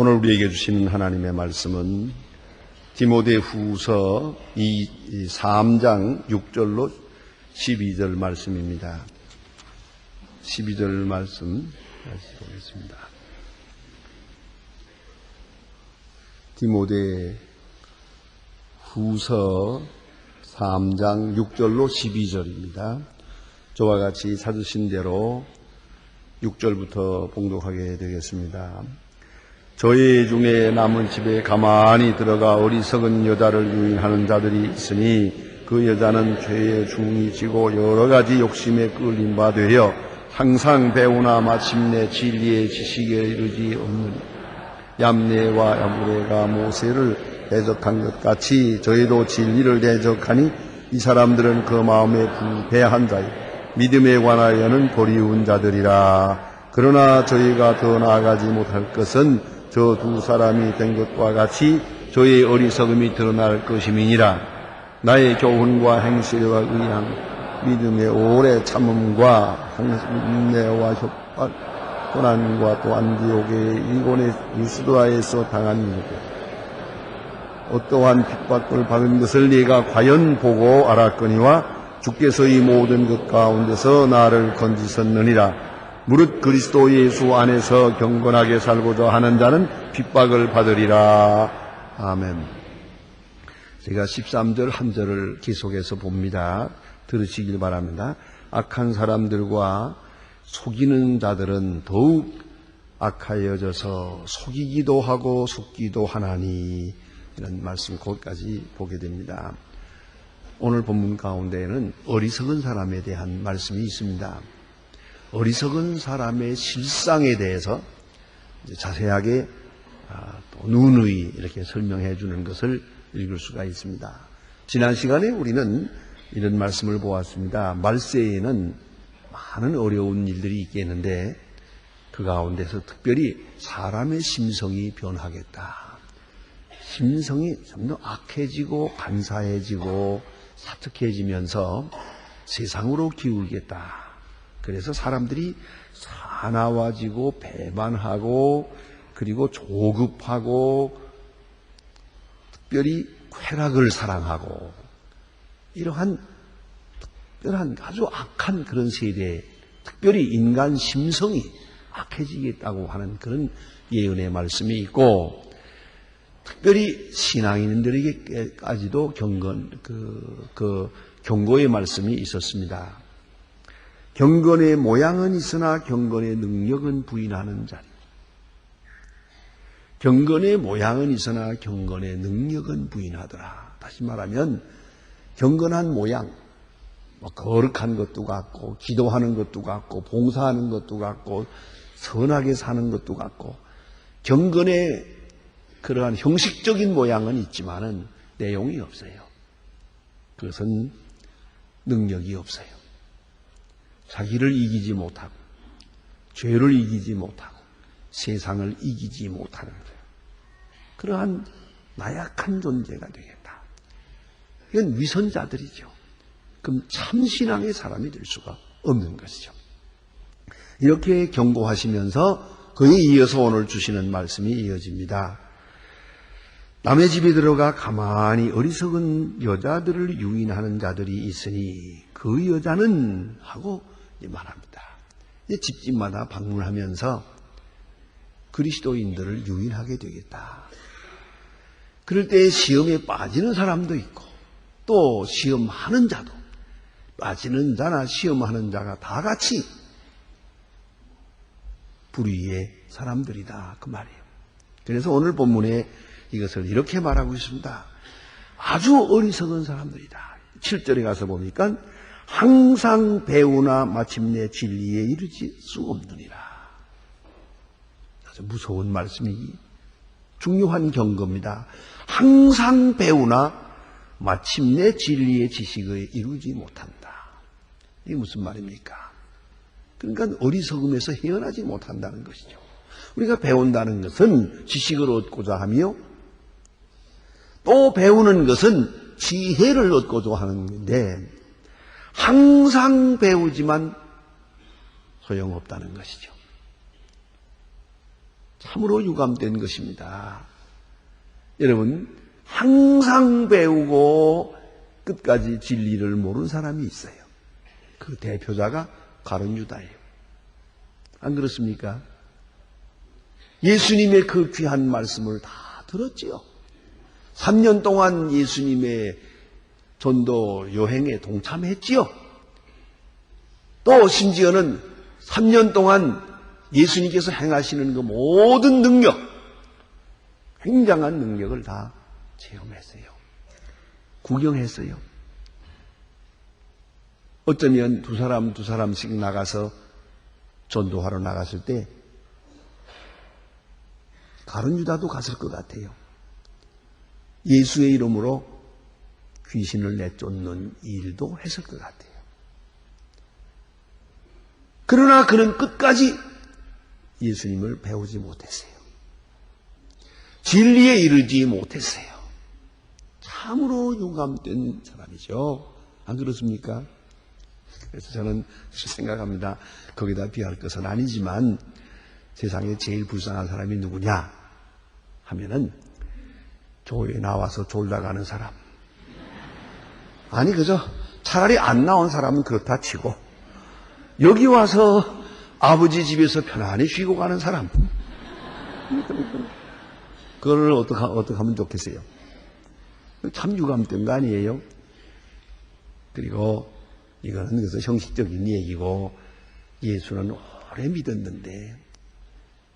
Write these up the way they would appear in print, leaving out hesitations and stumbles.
오늘 우리에게 주시는 하나님의 말씀은 디모데후서 3장 6절로 12절 말씀입니다. 12절 말씀 다시 보겠습니다. 디모데후서 3장 6절로 12절입니다. 저와 같이 찾으신 대로 6절부터 봉독하게 되겠습니다. 저희 중에 남은 집에 가만히 들어가 어리석은 여자를 유인하는 자들이 있으니 그 여자는 죄의 중이 지고 여러 가지 욕심에 끌린 바 되어 항상 배우나 마침내 진리의 지식에 이르지 없느니 얌네와 야무레가 모세를 대적한 것 같이 저희도 진리를 대적하니 이 사람들은 그 마음에 부패한 자요 믿음에 관하여는 버리운 자들이라. 그러나 저희가 더 나아가지 못할 것은 저 두 사람이 된 것과 같이 저의 어리석음이 드러날 것임이니라. 나의 교훈과 행실과 의향, 믿음의 오래 참음과 인내와 협박, 고난과 또 안디옥의 일본의 리스드라에서 당한 일들, 어떠한 핍박을 받은 것을 네가 과연 보고 알았거니와 주께서 이 모든 것 가운데서 나를 건지셨느니라. 무릇 그리스도 예수 안에서 경건하게 살고자 하는 자는 핍박을 받으리라. 아멘. 제가 13절 한 절을 계속해서 봅니다. 들으시길 바랍니다. 악한 사람들과 속이는 자들은 더욱 악하여져서 속이기도 하고 속기도 하나니, 이런 말씀 거기까지 보게 됩니다. 오늘 본문 가운데에는 어리석은 사람에 대한 말씀이 있습니다. 어리석은 사람의 실상에 대해서 자세하게 또 누누이 이렇게 설명해 주는 것을 읽을 수가 있습니다. 지난 시간에 우리는 이런 말씀을 보았습니다. 말세에는 많은 어려운 일들이 있겠는데 그 가운데서 특별히 사람의 심성이 변하겠다. 심성이 좀 더 악해지고 간사해지고 사특해지면서 세상으로 기울겠다. 그래서 사람들이 사나워지고 배반하고 그리고 조급하고 특별히 쾌락을 사랑하고 이러한 특별한 아주 악한 그런 세대, 특별히 인간 심성이 악해지겠다고 하는 그런 예언의 말씀이 있고, 특별히 신앙인들에게까지도 경고의 말씀이 있었습니다. 경건의 모양은 있으나 경건의 능력은 부인하는 자리. 경건의 모양은 있으나 경건의 능력은 부인하더라. 다시 말하면 경건한 모양, 거룩한 것도 같고 기도하는 것도 같고 봉사하는 것도 같고 선하게 사는 것도 같고 경건의 그러한 형식적인 모양은 있지만은 내용이 없어요. 그것은 능력이 없어요. 자기를 이기지 못하고 죄를 이기지 못하고 세상을 이기지 못하는 거예요. 그러한 나약한 존재가 되겠다. 이건 위선자들이죠. 그럼 참신앙의 사람이 될 수가 없는 것이죠. 이렇게 경고하시면서 그에 이어서 오늘 주시는 말씀이 이어집니다. 남의 집에 들어가 가만히 어리석은 여자들을 유인하는 자들이 있으니 그 여자는 하고 말합니다. 집집마다 방문하면서 그리스도인들을 유인하게 되겠다. 그럴 때 시험에 빠지는 사람도 있고 또 시험하는 자도, 빠지는 자나 시험하는 자가 다 같이 불의의 사람들이다, 그 말이에요. 그래서 오늘 본문에 이것을 이렇게 말하고 있습니다. 아주 어리석은 사람들이다. 7절에 가서 보니까 항상 배우나 마침내 진리에 이르지 수 없느니라. 아주 무서운 말씀이 중요한 경고입니다. 항상 배우나 마침내 진리의 지식에 이루지 못한다. 이게 무슨 말입니까? 그러니까 어리석음에서 헤어나지 못한다는 것이죠. 우리가 배운다는 것은 지식을 얻고자 하며 또 배우는 것은 지혜를 얻고자 하는 건데 항상 배우지만 소용없다는 것이죠. 참으로 유감된 것입니다. 여러분, 항상 배우고 끝까지 진리를 모르는 사람이 있어요. 그 대표자가 가룟 유다예요. 안 그렇습니까? 예수님의 그 귀한 말씀을 다 들었지요. 3년 동안 예수님의 전도 여행에 동참했지요. 또 심지어는 3년 동안 예수님께서 행하시는 그 모든 능력, 굉장한 능력을 다 체험했어요. 구경했어요. 어쩌면 두 사람씩 나가서 전도하러 나갔을 때 가룟 유다도 갔을 것 같아요. 예수의 이름으로 귀신을 내쫓는 일도 했을 것 같아요. 그러나 그는 끝까지 예수님을 배우지 못했어요. 진리에 이르지 못했어요. 참으로 유감된 사람이죠. 안 그렇습니까? 그래서 저는 생각합니다. 거기다 비할 것은 아니지만 세상에 제일 불쌍한 사람이 누구냐 하면은 교회에 나와서 졸다 가는 사람. 아니 그저 차라리 안 나온 사람은 그렇다 치고 여기 와서 아버지 집에서 편안히 쉬고 가는 사람. 그걸 어떻게 하면 좋겠어요? 참 유감된 거 아니에요? 그리고 이거는 그래서 형식적인 얘기고 예수는 오래 믿었는데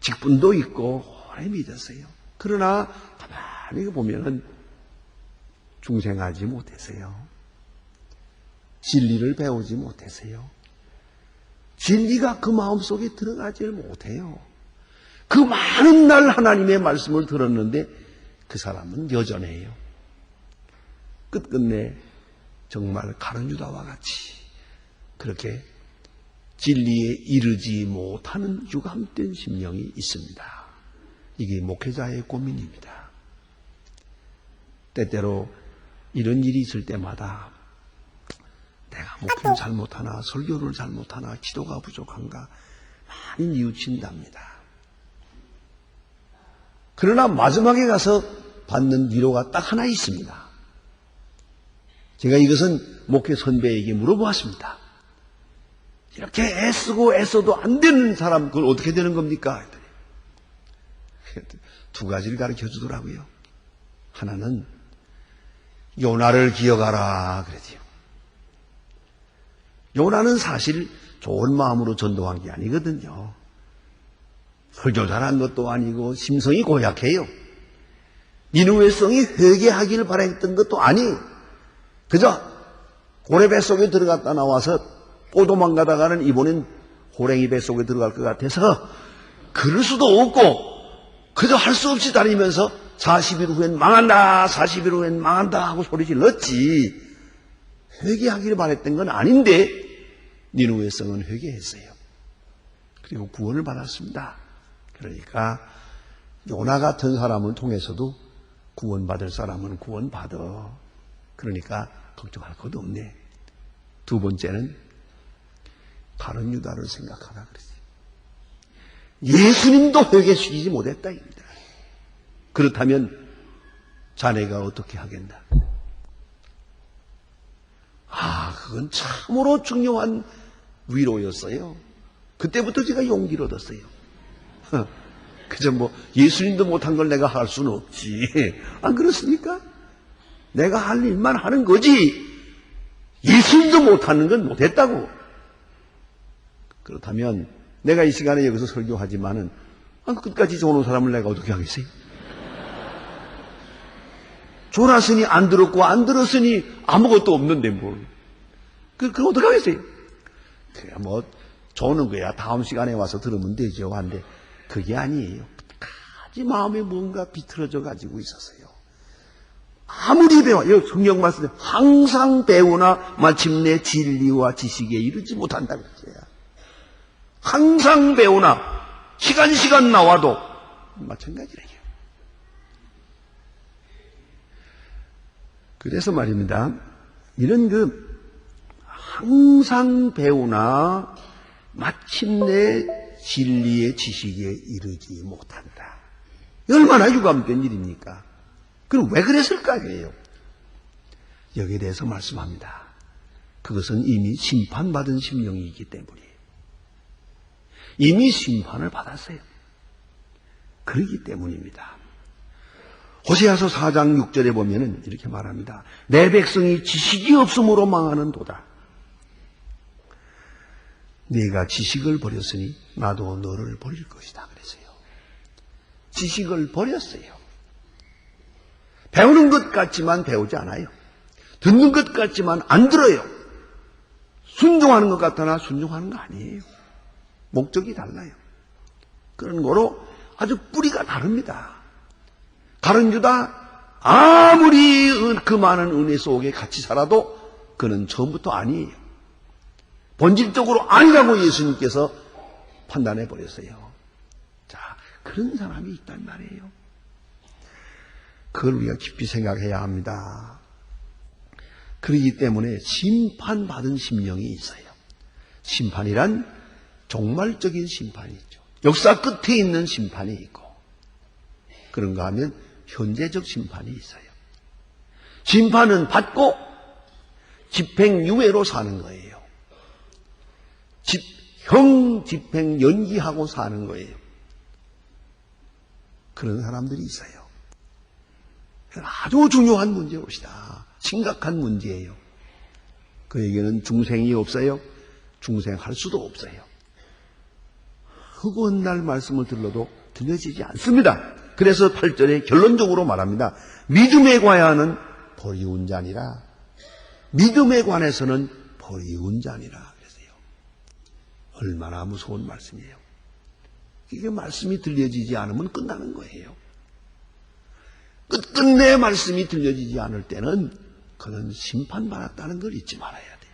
직분도 있고 오래 믿었어요. 그러나 가만히 보면은 중생하지 못했어요. 진리를 배우지 못했어요. 진리가 그 마음속에 들어가질 못해요. 그 많은 날 하나님의 말씀을 들었는데 그 사람은 여전해요. 끝끝내 정말 가룟 유다와 같이 그렇게 진리에 이르지 못하는 유감된 심령이 있습니다. 이게 목회자의 고민입니다. 때때로 이런 일이 있을 때마다 내가 목회를 잘못하나 설교를 잘못하나 기도가 부족한가 많이 뉘우친답니다. 그러나 마지막에 가서 받는 위로가 딱 하나 있습니다. 제가 이것은 목회 선배에게 물어보았습니다. 이렇게 애쓰고 애써도 안 되는 사람 그걸 어떻게 되는 겁니까? 두 가지를 가르쳐 주더라고요. 하나는 요나를 기억하라 그랬지요. 요나는 사실 좋은 마음으로 전도한 게 아니거든요. 설교 잘한 것도 아니고 심성이 고약해요. 니느웨 성이 회개하기를 바랬던 것도 아니에요. 그저 고래 뱃속에 들어갔다 나와서 또 도망가다가는 이번엔 호랭이 뱃속에 들어갈 것 같아서 그럴 수도 없고 그저 할 수 없이 다니면서 40일 후엔 망한다 40일 후엔 망한다 하고 소리 질렀지 회개하기를 바랬던 건 아닌데 니느웨 성은 회개했어요. 그리고 구원을 받았습니다. 그러니까 요나 같은 사람을 통해서도 구원받을 사람은 구원받아. 그러니까 걱정할 것도 없네. 두 번째는 가룟 유다를 생각하라 그랬어요. 예수님도 회개시키지 못했다 입니다. 그렇다면 자네가 어떻게 하겠나? 그건 참으로 중요한 위로였어요. 그때부터 제가 용기를 얻었어요. 그저 예수님도 못한 걸 내가 할 수는 없지. 안 그렇습니까? 내가 할 일만 하는 거지. 예수님도 못하는 건 못했다고. 그렇다면 내가 이 시간에 여기서 설교하지만은 끝까지 좋은 사람을 내가 어떻게 하겠어요? 졸았으니 안 들었고 안 들었으니 아무것도 없는데 뭘. 그럼 어떻게 하겠어요? 그래 좋은 거야. 다음 시간에 와서 들으면 되죠. 한데 그게 아니에요. 끝까지 마음에 뭔가 비틀어져 가지고 있었어요. 아무리 배워, 성경 말씀에 항상 배우나 마침내 진리와 지식에 이르지 못한다 그랬어요. 항상 배우나 시간 나와도 마찬가지래요. 그래서 말입니다. 이런 항상 배우나 마침내 진리의 지식에 이르지 못한다. 얼마나 유감된 일입니까? 그럼 왜 그랬을까요? 여기에 대해서 말씀합니다. 그것은 이미 심판받은 심령이기 때문이에요. 이미 심판을 받았어요. 그렇기 때문입니다. 호세아서 4장 6절에 보면은 이렇게 말합니다. 내 백성이 지식이 없음으로 망하는도다. 네가 지식을 버렸으니 나도 너를 버릴 것이다 그랬어요. 지식을 버렸어요. 배우는 것 같지만 배우지 않아요. 듣는 것 같지만 안 들어요. 순종하는 것 같으나 순종하는 거 아니에요. 목적이 달라요. 그런 거로 아주 뿌리가 다릅니다. 다른 유다 아무리 그 많은 은혜 속에 같이 살아도 그는 처음부터 아니에요. 본질적으로 아니라고 예수님께서 판단해 버렸어요. 자, 그런 사람이 있단 말이에요. 그걸 우리가 깊이 생각해야 합니다. 그렇기 때문에 심판받은 심령이 있어요. 심판이란 종말적인 심판이 있죠. 역사 끝에 있는 심판이 있고, 그런가 하면 현재적 심판이 있어요. 심판은 받고 집행유예로 사는 거예요. 형 집행 연기하고 사는 거예요. 그런 사람들이 있어요. 아주 중요한 문제입니다. 심각한 문제예요. 그에게는 중생이 없어요. 중생할 수도 없어요. 흑원 날 말씀을 들러도 들려지지 않습니다. 그래서 8절에 결론적으로 말합니다. 믿음에 관하여는 버리운 자니라. 믿음에 관해서는 버리운 자니라 그랬어요. 얼마나 무서운 말씀이에요. 이게 말씀이 들려지지 않으면 끝나는 거예요. 끝끝내 말씀이 들려지지 않을 때는 그는 심판받았다는 걸 잊지 말아야 돼요.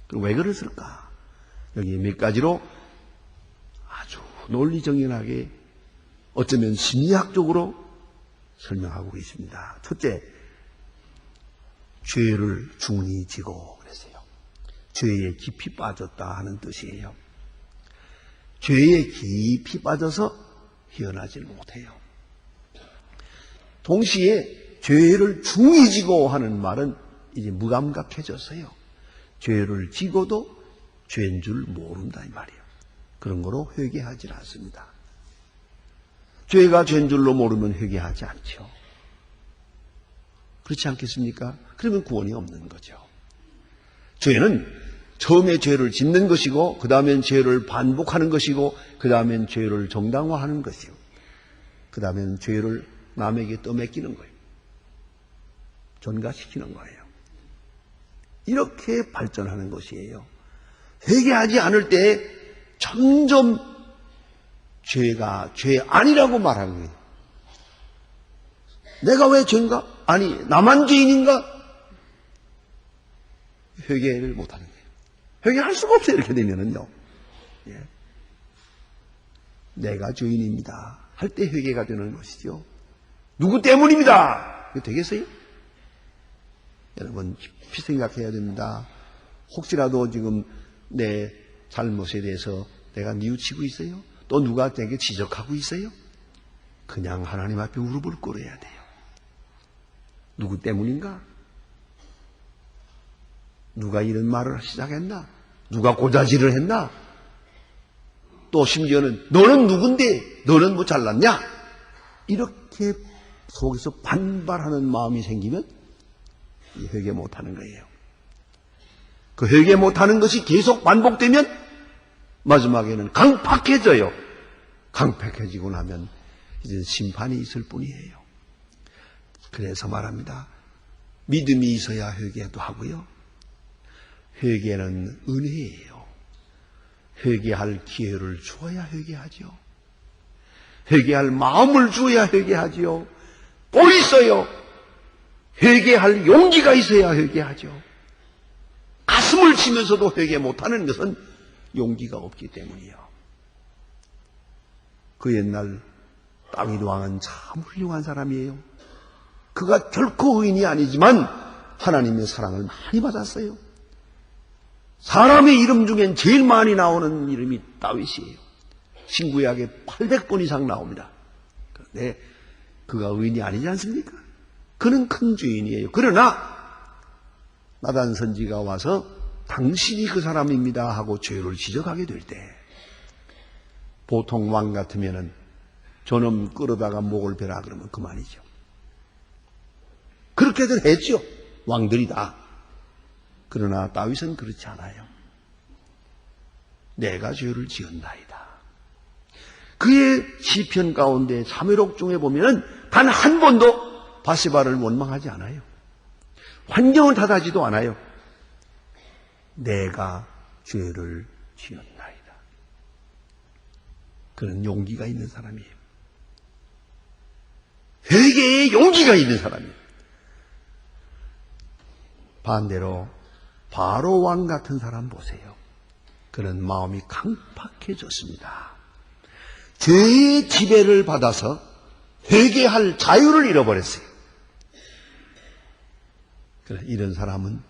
그럼 왜 그랬을까? 여기 몇 가지로 아주 논리정연하게 어쩌면 심리학적으로 설명하고 계십니다. 첫째, 죄를 중히 지고 그랬어요. 죄에 깊이 빠졌다 하는 뜻이에요. 죄에 깊이 빠져서 헤어나질 못해요. 동시에 죄를 중히 지고 하는 말은 이제 무감각해졌어요. 죄를 지고도 죄인 줄 모른다 이 말이에요. 그런 거로 회개하지 않습니다. 죄가 죄인 줄로 모르면 회개하지 않죠. 그렇지 않겠습니까? 그러면 구원이 없는 거죠. 죄는 처음에 죄를 짓는 것이고, 그 다음엔 죄를 반복하는 것이고, 그 다음엔 죄를 정당화하는 것이고, 그 다음엔 죄를 남에게 떠맡기는 거예요. 전가시키는 거예요. 이렇게 발전하는 것이에요. 회개하지 않을 때 점점 죄가 죄 아니라고 말하는 거예요. 내가 왜 죄인가? 아니, 나만 죄인인가? 회개를 못하는 거예요. 회개할 수가 없어요. 이렇게 되면은요. 예. 내가 죄인입니다. 할 때 회개가 되는 것이죠. 누구 때문입니다. 이거 되겠어요? 여러분 깊이 생각해야 됩니다. 혹시라도 지금 내 잘못에 대해서 내가 뉘우치고 있어요? 또 누가 내게 지적하고 있어요? 그냥 하나님 앞에 무릎을 꿇어야 돼요. 누구 때문인가? 누가 이런 말을 시작했나? 누가 고자질을 했나? 또 심지어는 너는 누군데? 너는 뭐 잘났냐? 이렇게 속에서 반발하는 마음이 생기면 회개 못하는 거예요. 그 회개 못하는 것이 계속 반복되면 마지막에는 강팍해져요. 강팍해지고 나면 이제 심판이 있을 뿐이에요. 그래서 말합니다. 믿음이 있어야 회개도 하고요. 회개는 은혜예요. 회개할 기회를 주어야 회개하죠. 회개할 마음을 주어야 회개하죠. 또 있어요. 회개할 용기가 있어야 회개하죠. 가슴을 치면서도 회개 못하는 것은 용기가 없기 때문이에요. 그 옛날 다윗 왕은 참 훌륭한 사람이에요. 그가 결코 의인이 아니지만 하나님의 사랑을 많이 받았어요. 사람의 이름 중엔 제일 많이 나오는 이름이 다윗이에요. 신구약에 800번 이상 나옵니다. 그런데 그가 의인이 아니지 않습니까? 그는 큰 죄인이에요. 그러나 나단 선지가 와서 당신이 그 사람입니다 하고 죄를 지적하게 될 때, 보통 왕 같으면은 저놈 끌어다가 목을 베라 그러면 그만이죠. 그렇게들 했죠. 왕들이 다. 그러나 다윗은 그렇지 않아요. 내가 죄를 지었나이다. 그의 시편 가운데 사무엘옥 중에 보면은 단 한 번도 바세바를 원망하지 않아요. 환경을 탓하지도 않아요. 내가 죄를 지었나이다. 그런 용기가 있는 사람이에요. 회개에 용기가 있는 사람이에요. 반대로 바로 왕 같은 사람 보세요. 그는 마음이 강팍해졌습니다. 죄의 지배를 받아서 회개할 자유를 잃어버렸어요. 이런 사람은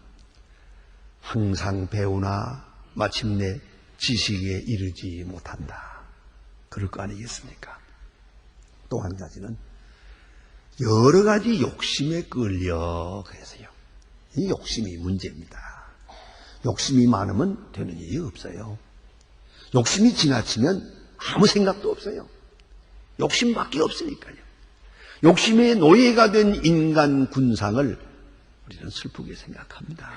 항상 배우나 마침내 지식에 이르지 못한다. 그럴 거 아니겠습니까? 또 한 가지는 여러 가지 욕심에 끌려 그래서요. 이 욕심이 문제입니다. 욕심이 많으면 되는 일이 없어요. 욕심이 지나치면 아무 생각도 없어요. 욕심밖에 없으니까요. 욕심의 노예가 된 인간 군상을 우리는 슬프게 생각합니다.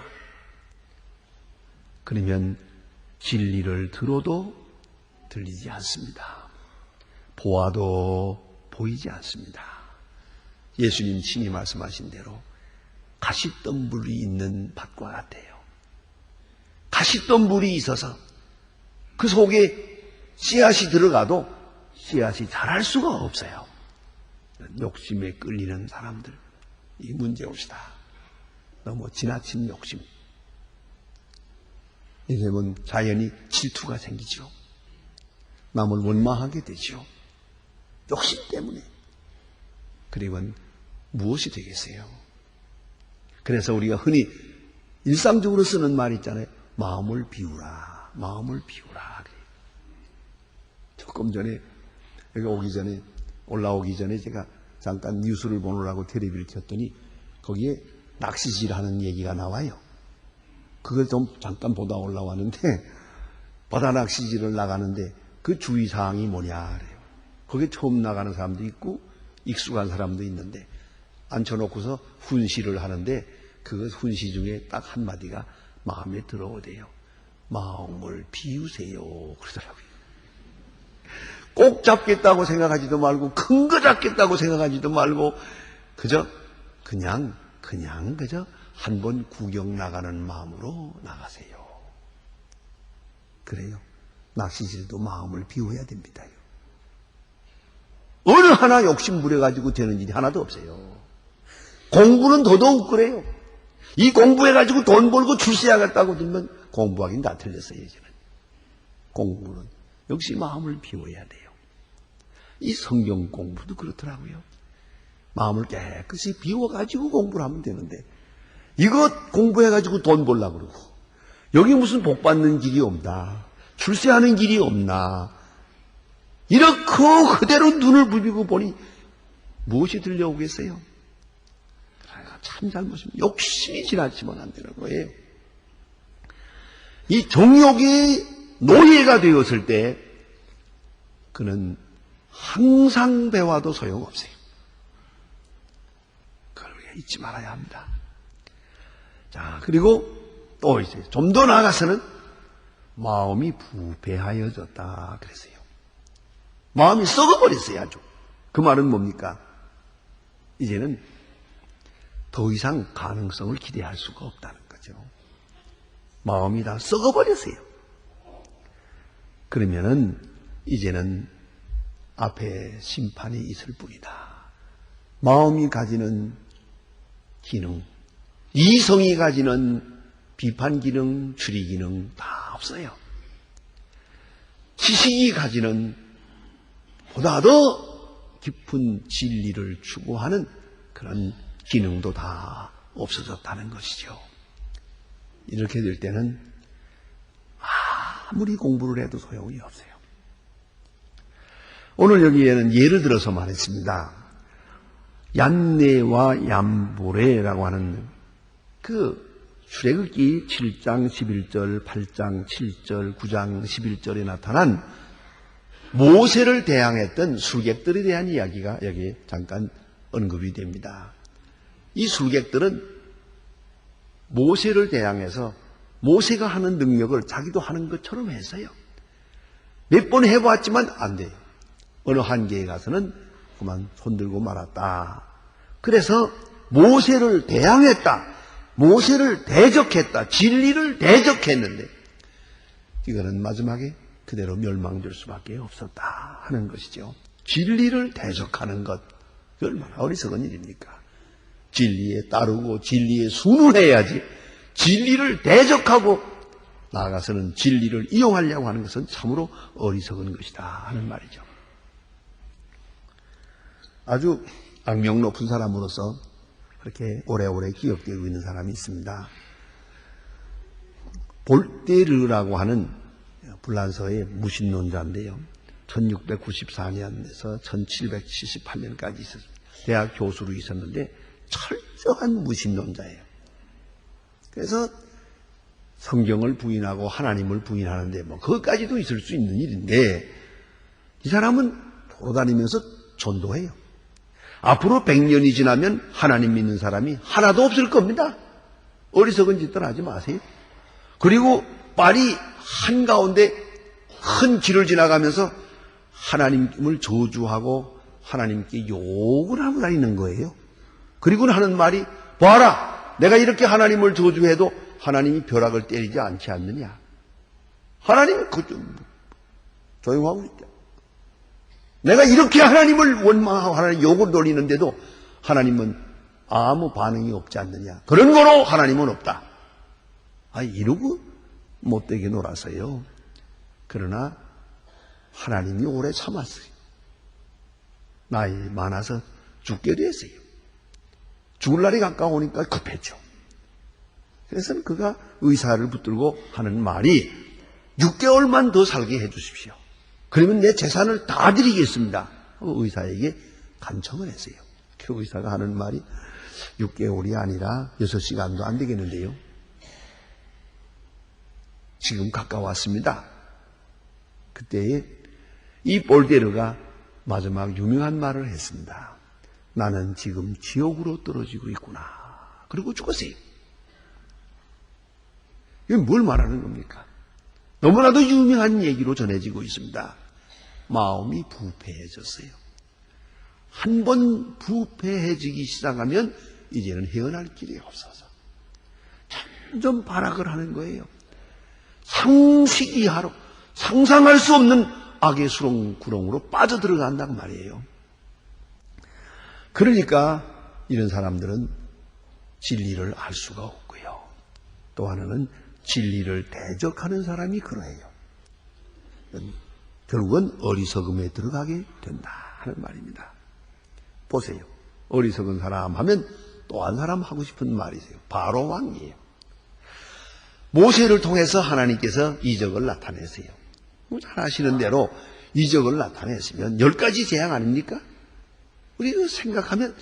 그러면 진리를 들어도 들리지 않습니다. 보아도 보이지 않습니다. 예수님 친히 말씀하신 대로 가시덤불이 있는 밭과 같아요. 가시덤불이 있어서 그 속에 씨앗이 들어가도 씨앗이 자랄 수가 없어요. 욕심에 끌리는 사람들, 이 문제옵시다. 너무 지나친 욕심. 이게 되면 자연히 질투가 생기죠. 남을 원망하게 되죠. 욕심 때문에. 그리고는 무엇이 되겠어요? 그래서 우리가 흔히 일상적으로 쓰는 말 있잖아요. 마음을 비우라. 마음을 비우라. 조금 전에 여기 올라오기 전에 제가 잠깐 뉴스를 보느라고 텔레비를 켰더니 거기에 낚시질 하는 얘기가 나와요. 그걸 좀 잠깐 보다 올라왔는데 바다 낚시질을 나가는데 그 주의사항이 뭐냐 그래요. 거기에 처음 나가는 사람도 있고 익숙한 사람도 있는데 앉혀놓고서 훈시를 하는데 그 훈시 중에 딱 한마디가 마음에 들어오대요. 마음을 비우세요 그러더라고요. 꼭 잡겠다고 생각하지도 말고 큰 거 잡겠다고 생각하지도 말고 그냥 한번 구경 나가는 마음으로 나가세요. 그래요. 낚시질도 마음을 비워야 됩니다. 어느 하나 욕심 부려가지고 되는 일이 하나도 없어요. 공부는 더더욱 그래요. 이 공부해가지고 돈 벌고 출세하겠다고 들면 공부하긴 다 틀렸어요. 이제는. 공부는 역시 마음을 비워야 돼요. 이 성경 공부도 그렇더라고요. 마음을 깨끗이 비워가지고 공부를 하면 되는데 이거 공부해가지고 돈 벌려고 그러고 여기 무슨 복 받는 길이 없나 출세하는 길이 없나 이렇게 그대로 눈을 부비고 보니 무엇이 들려오겠어요? 참 잘못입니다. 욕심이 지나치면 안 되는 거예요. 이 정욕의 노예가 되었을 때 그는 항상 배워도 소용없어요. 그걸 우리가 잊지 말아야 합니다. 자, 그리고 또 이제 좀 더 나아가서는 마음이 부패하여졌다 그랬어요. 마음이 썩어버렸어요, 아주. 그 말은 뭡니까? 이제는 더 이상 가능성을 기대할 수가 없다는 거죠. 마음이 다 썩어버렸어요. 그러면은 이제는 앞에 심판이 있을 뿐이다. 마음이 가지는 기능, 이성이 가지는 비판 기능, 추리 기능 다 없어요. 지식이 가지는 보다 더 깊은 진리를 추구하는 그런 기능도 다 없어졌다는 것이죠. 이렇게 될 때는 아무리 공부를 해도 소용이 없어요. 오늘 여기에는 예를 들어서 말했습니다. 얀네와 얌보레라고 하는 출애굽기 7장 11절, 8장 7절, 9장 11절에 나타난 모세를 대항했던 술객들에 대한 이야기가 여기 잠깐 언급이 됩니다. 이 술객들은 모세를 대항해서 모세가 하는 능력을 자기도 하는 것처럼 했어요. 몇 번 해봤지만 안 돼요. 어느 한계에 가서는 그만 손들고 말았다. 그래서 모세를 대항했다. 모세를 대적했다. 진리를 대적했는데 이거는 마지막에 그대로 멸망될 수밖에 없었다 하는 것이죠. 진리를 대적하는 것, 그 얼마나 어리석은 일입니까? 진리에 따르고 진리에 순응해야지 진리를 대적하고 나아가서는 진리를 이용하려고 하는 것은 참으로 어리석은 것이다 하는 말이죠. 아주 악명 높은 사람으로서 그렇게 오래오래 기억되고 있는 사람이 있습니다. 볼테르라고 하는 불란서의 무신론자인데요. 1694년에서 1778년까지 있었습니다. 대학 교수로 있었는데 철저한 무신론자예요. 그래서 성경을 부인하고 하나님을 부인하는데 그것까지도 있을 수 있는 일인데 이 사람은 돌아다니면서 전도해요. 앞으로 100년이 지나면 하나님 믿는 사람이 하나도 없을 겁니다. 어리석은 짓들 하지 마세요. 그리고 파리 한가운데 큰 길을 지나가면서 하나님을 저주하고 하나님께 욕을 하고 다니는 거예요. 그리고는 하는 말이 봐라, 내가 이렇게 하나님을 저주해도 하나님이 벼락을 때리지 않지 않느냐. 하나님은 조용하고 있다. 내가 이렇게 하나님을 원망하고 하나님 욕을 돌리는데도 하나님은 아무 반응이 없지 않느냐. 그런 거로 하나님은 없다. 이러고 못되게 놀았어요. 그러나 하나님이 오래 참았어요. 나이 많아서 죽게 됐어요. 죽을 날이 가까우니까 급했죠. 그래서 그가 의사를 붙들고 하는 말이 6개월만 더 살게 해 주십시오. 그러면 내 재산을 다 드리겠습니다. 의사에게 간청을 했어요. 그 의사가 하는 말이 6개월이 아니라 6시간도 안 되겠는데요. 지금 가까웠습니다. 그때에 이 볼테르가 마지막 유명한 말을 했습니다. 나는 지금 지옥으로 떨어지고 있구나. 그리고 죽었어요. 이게 뭘 말하는 겁니까? 너무나도 유명한 얘기로 전해지고 있습니다. 마음이 부패해졌어요. 한 번 부패해지기 시작하면 이제는 헤어날 길이 없어서 점점 발악을 하는 거예요. 상식 이하로 상상할 수 없는 악의 수렁구렁으로 빠져들어간다고 말이에요. 그러니까 이런 사람들은 진리를 알 수가 없고요. 또 하나는 진리를 대적하는 사람이 그러해요. 결국은 어리석음에 들어가게 된다 하는 말입니다. 보세요. 어리석은 사람 하면 또 한 사람 하고 싶은 말이세요. 바로 왕이에요. 모세를 통해서 하나님께서 이적을 나타내세요. 잘 아시는 대로 이적을 나타냈으면 10가지 재앙 아닙니까? 우리가 생각하면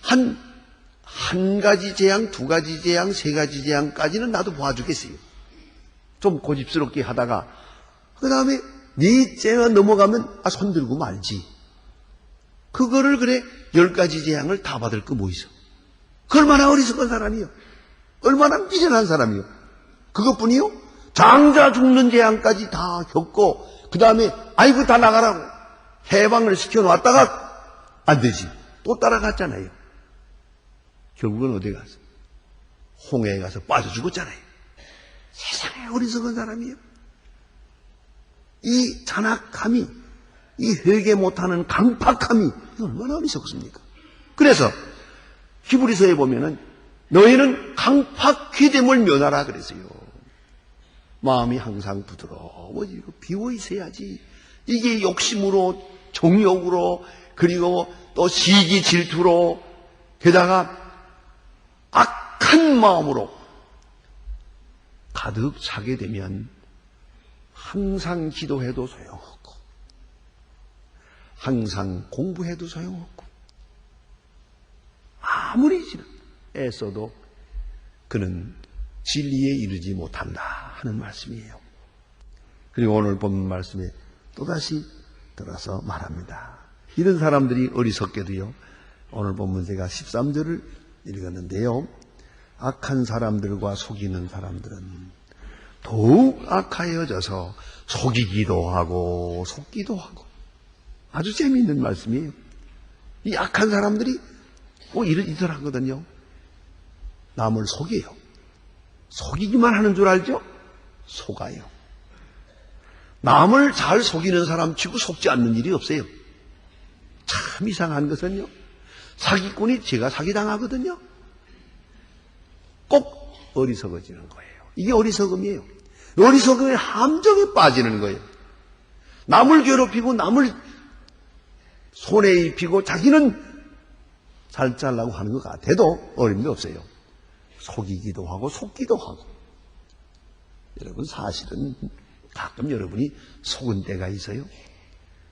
한 가지 재앙, 2가지 재앙, 3가지 재앙까지는 나도 봐주겠어요. 좀 고집스럽게 하다가 그 다음에 넷째가 넘어가면 손들고 말지. 그거를 그래 10가지 재앙을 다 받을 거 뭐 있어? 그 얼마나 어리석은 사람이요. 얼마나 미련한 사람이요. 그것뿐이요? 장자 죽는 재앙까지 다 겪고 그 다음에 아이고 다 나가라고 해방을 시켜놨다가 안 되지. 또 따라갔잖아요. 결국은 어디 가서? 홍해에 가서 빠져 죽었잖아요. 세상에 어리석은 사람이요. 이 잔악함이, 이 회개 못하는 강팍함이 얼마나 어리석습니까? 그래서 히브리서에 보면은 너희는 강팍회됨을 면하라 그랬어요. 마음이 항상 부드러워지고 비워 있어야지. 이게 욕심으로, 정욕으로, 그리고 또 시기 질투로, 게다가 악한 마음으로 가득 차게 되면 항상 기도해도 소용없고 항상 공부해도 소용없고 아무리 애써도 그는 진리에 이르지 못한다 하는 말씀이에요. 그리고 오늘 본 말씀에 또다시 들어서 말합니다. 이런 사람들이 어리석게도요, 오늘 본문 제가 13절을 읽었는데요, 악한 사람들과 속이는 사람들은 더욱 악하여져서 속이기도 하고 속기도 하고. 아주 재미있는 말씀이에요. 이 악한 사람들이 이러하거든요. 남을 속여요. 속이기만 하는 줄 알죠? 속아요. 남을 잘 속이는 사람 치고 속지 않는 일이 없어요. 참 이상한 것은요, 사기꾼이 제가 사기당하거든요. 꼭 어리석어지는 거예요. 이게 어리석음이에요. 어리석음의 함정에 빠지는 거예요. 남을 괴롭히고 남을 손해 입히고 자기는 잘 잘라고 하는 것 같아도 어림도 없어요. 속이기도 하고 속기도 하고. 여러분, 사실은 가끔 여러분이 속은 때가 있어요.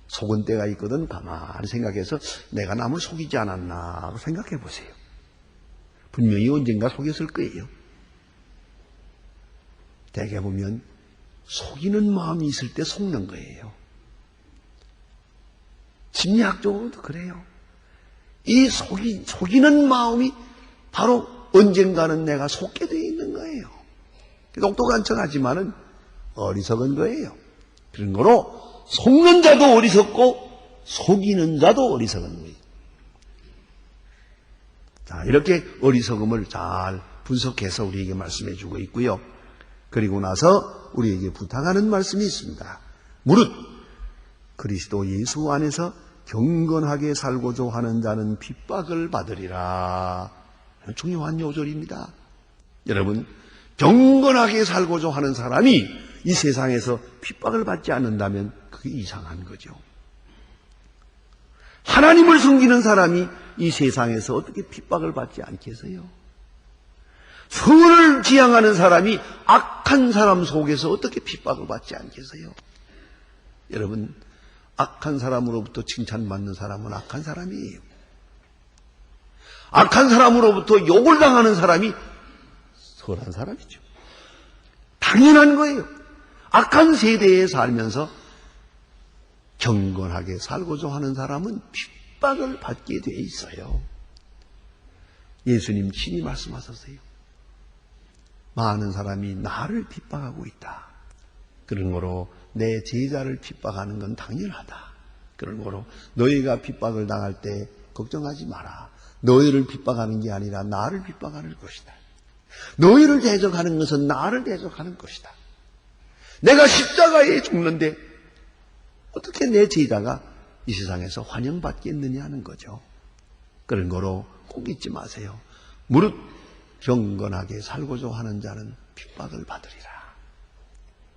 속은 때가 있거든 가만히 생각해서 내가 남을 속이지 않았나 하고 생각해 보세요. 분명히 언젠가 속였을 거예요. 대개 보면 속이는 마음이 있을 때 속는 거예요. 심리학적으로도 그래요. 이 속이는 마음이 바로 언젠가는 내가 속게 되어 있는 거예요. 똑똑한 척하지만은 어리석은 거예요. 그런 거로 속는 자도 어리석고 속이는 자도 어리석은 거예요. 자, 이렇게 어리석음을 잘 분석해서 우리에게 말씀해 주고 있고요. 그리고 나서 우리에게 부탁하는 말씀이 있습니다. 무릇 그리스도 예수 안에서 경건하게 살고자 하는 자는 핍박을 받으리라. 중요한 요절입니다. 여러분, 경건하게 살고자 하는 사람이 이 세상에서 핍박을 받지 않는다면 그게 이상한 거죠. 하나님을 섬기는 사람이 이 세상에서 어떻게 핍박을 받지 않겠어요? 선을 지향하는 사람이 악한 사람 속에서 어떻게 핍박을 받지 않겠어요? 여러분, 악한 사람으로부터 칭찬받는 사람은 악한 사람이에요. 악한 사람으로부터 욕을 당하는 사람이 선한 사람이죠. 당연한 거예요. 악한 세대에 살면서 경건하게 살고자 하는 사람은 핍박을 받게 돼 있어요. 예수님 친히 말씀하셨어요. 많은 사람이 나를 핍박하고 있다. 그런 거로 내 제자를 핍박하는 건 당연하다. 그런 거로 너희가 핍박을 당할 때 걱정하지 마라. 너희를 핍박하는 게 아니라 나를 핍박하는 것이다. 너희를 대적하는 것은 나를 대적하는 것이다. 내가 십자가에 죽는데 어떻게 내 제자가 이 세상에서 환영받겠느냐 하는 거죠. 그런 거로 꼭 잊지 마세요. 무릇 경건하게 살고자 하는 자는 핍박을 받으리라.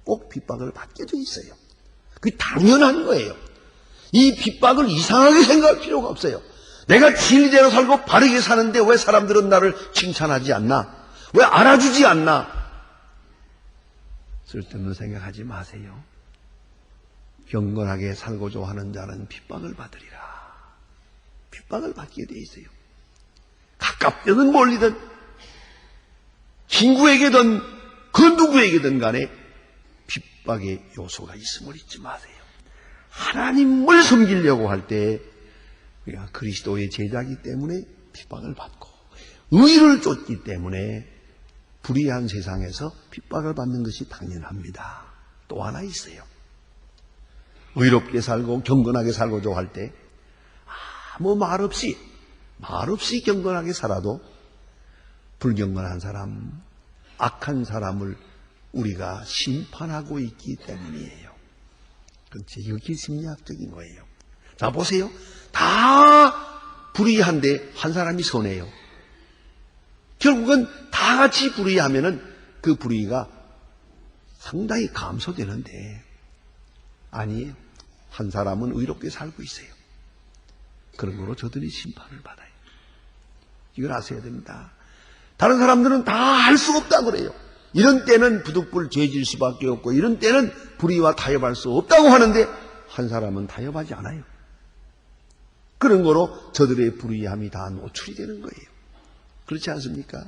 꼭 핍박을 받게 돼 있어요. 그게 당연한 거예요. 이 핍박을 이상하게 생각할 필요가 없어요. 내가 진리대로 살고 바르게 사는데 왜 사람들은 나를 칭찬하지 않나? 왜 알아주지 않나? 쓸데없는 생각하지 마세요. 경건하게 살고자 하는 자는 핍박을 받으리라. 핍박을 받게 돼 있어요. 가깝든 멀리든 친구에게든 그 누구에게든 간에 핍박의 요소가 있음을 잊지 마세요. 하나님을 섬기려고 할 때 우리가 그리스도의 제자이기 때문에 핍박을 받고 의를 쫓기 때문에 불의한 세상에서 핍박을 받는 것이 당연합니다. 또 하나 있어요. 의롭게 살고 경건하게 살고자 할 때 아무 말 없이 경건하게 살아도 불경건한 사람, 악한 사람을 우리가 심판하고 있기 때문이에요. 그렇지, 이게 심리학적인 거예요. 자, 보세요. 다 불의한데 한 사람이 선해요. 결국은 다 같이 불의하면은 그 불의가 상당히 감소되는데 아니에요. 한 사람은 의롭게 살고 있어요. 그런 거로 저들이 심판을 받아요. 이걸 아셔야 됩니다. 다른 사람들은 다 할 수 없다 그래요. 이런 때는 부득불 죄질 수밖에 없고 이런 때는 불의와 타협할 수 없다고 하는데 한 사람은 타협하지 않아요. 그런 거로 저들의 불의함이 다 노출이 되는 거예요. 그렇지 않습니까?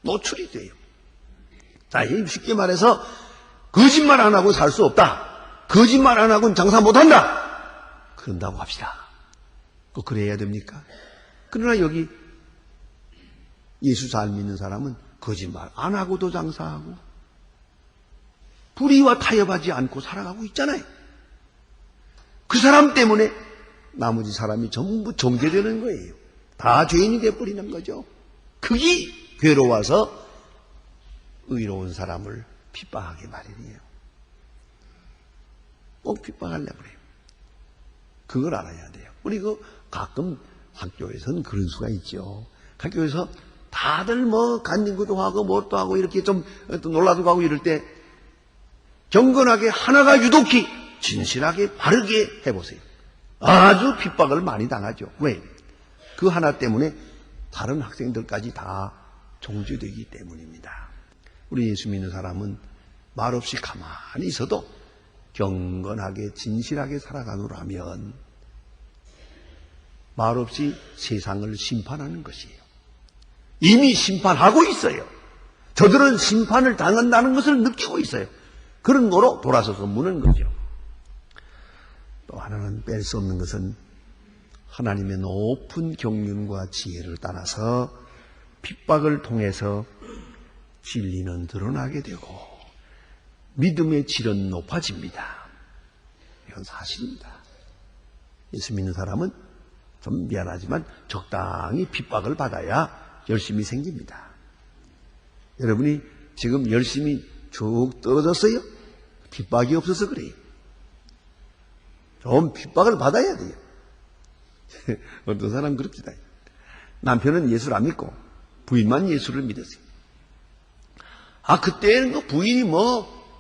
노출이 돼요. 자, 쉽게 말해서 거짓말 안 하고 살 수 없다. 거짓말 안 하고는 장사 못한다. 그런다고 합시다. 꼭 그래야 됩니까? 그러나 여기 예수 잘 믿는 사람은 거짓말 안 하고도 장사하고 불의와 타협하지 않고 살아가고 있잖아요. 그 사람 때문에 나머지 사람이 전부 정죄되는 거예요. 다 죄인이 되어버리는 거죠. 그게 괴로워서 의로운 사람을 핍박하게 마련이에요. 꼭 핍박하려고 그래요. 그걸 알아야 돼요. 우리 가끔 학교에서는 그런 수가 있죠. 학교에서 다들 간증구도 하고 뭣도 하고 이렇게 좀 놀라도 가고 이럴 때 경건하게 하나가 유독히 진실하게 바르게 해보세요. 아주 핍박을 많이 당하죠. 왜? 그 하나 때문에 다른 학생들까지 다 정죄되기 때문입니다. 우리 예수 믿는 사람은 말없이 가만히 있어도 경건하게 진실하게 살아가노라면 말없이 세상을 심판하는 것이에요. 이미 심판하고 있어요. 저들은 심판을 당한다는 것을 느끼고 있어요. 그런 거로 돌아서서 무는 거죠. 또 하나는 뺄 수 없는 것은 하나님의 높은 경륜과 지혜를 따라서 핍박을 통해서 진리는 드러나게 되고 믿음의 질은 높아집니다. 이건 사실입니다. 예수 믿는 사람은 좀 미안하지만 적당히 핍박을 받아야 열심히 생깁니다. 여러분이 지금 열심히 쭉 떨어졌어요? 핍박이 없어서 그래요. 좀 핍박을 받아야 돼요. 어떤 사람 그럽시다. 남편은 예수를 안 믿고 부인만 예수를 믿었어요. 그때는 부인이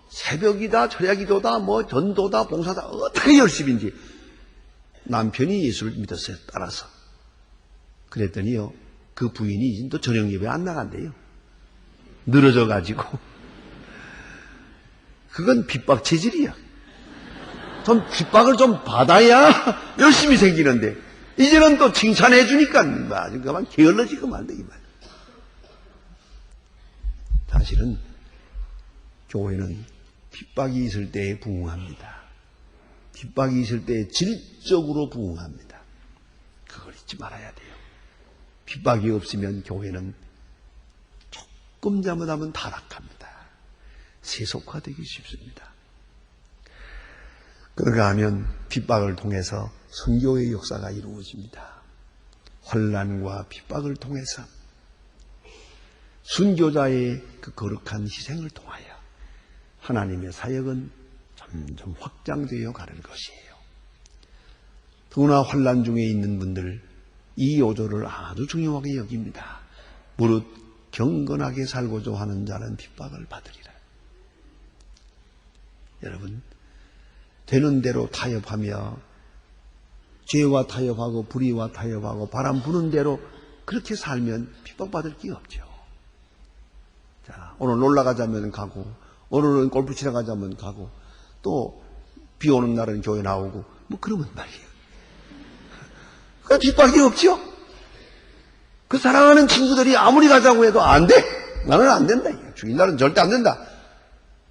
새벽이다, 철야기도다, 전도다, 봉사다, 어떻게 열심인지 남편이 예수를 믿었어요. 따라서. 그랬더니요, 그 부인이 이제 또 저녁 예배 안 나간대요. 늘어져가지고. 그건 핍박 체질이야. 좀 핍박을 좀 받아야 열심히 생기는데, 이제는 또 칭찬해 주니까, 아주 그만 게을러지고 말다, 이 말. 사실은, 교회는 핍박이 있을 때에 부흥합니다. 핍박이 있을 때에 질적으로 부흥합니다. 그걸 잊지 말아야 돼요. 핍박이 없으면 교회는 조금 잘못하면 타락합니다. 세속화되기 쉽습니다. 그러가 하면 핍박을 통해서 선교의 역사가 이루어집니다. 환난과 핍박을 통해서 순교자의 그 거룩한 희생을 통하여 하나님의 사역은 점점 확장되어 가는 것이에요. 더구나 환난 중에 있는 분들 이 요조를 아주 중요하게 여깁니다. 무릇 경건하게 살고자 하는 자는 핍박을 받으리라. 여러분, 되는 대로 타협하며 죄와 타협하고 불의와 타협하고 바람 부는 대로 그렇게 살면 핍박받을 게 없죠. 자, 오늘 놀러 가자면 가고, 오늘은 골프 치러 가자면 가고, 또 비 오는 날은 교회 나오고, 그러면 말이에요. 그 핍박이 없죠? 그 사랑하는 친구들이 아무리 가자고 해도 안 돼! 나는 안 된다. 주일날은 절대 안 된다.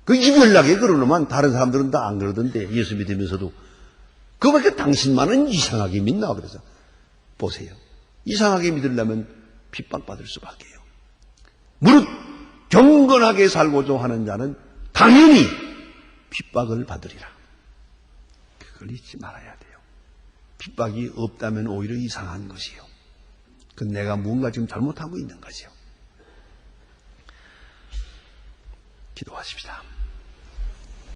그 이별나게 그러려면 다른 사람들은 다 안 그러던데, 예수 믿으면서도. 그밖에 당신만은 이상하게 믿나? 그래서. 보세요. 이상하게 믿으려면 핍박받을 수밖에요. 무릇 경건하게 살고자 하는 자는 당연히 핍박을 받으리라. 그걸 잊지 말아야 돼요. 핍박이 없다면 오히려 이상한 것이요. 그건 내가 뭔가 지금 잘못하고 있는 거죠. 기도하십시다.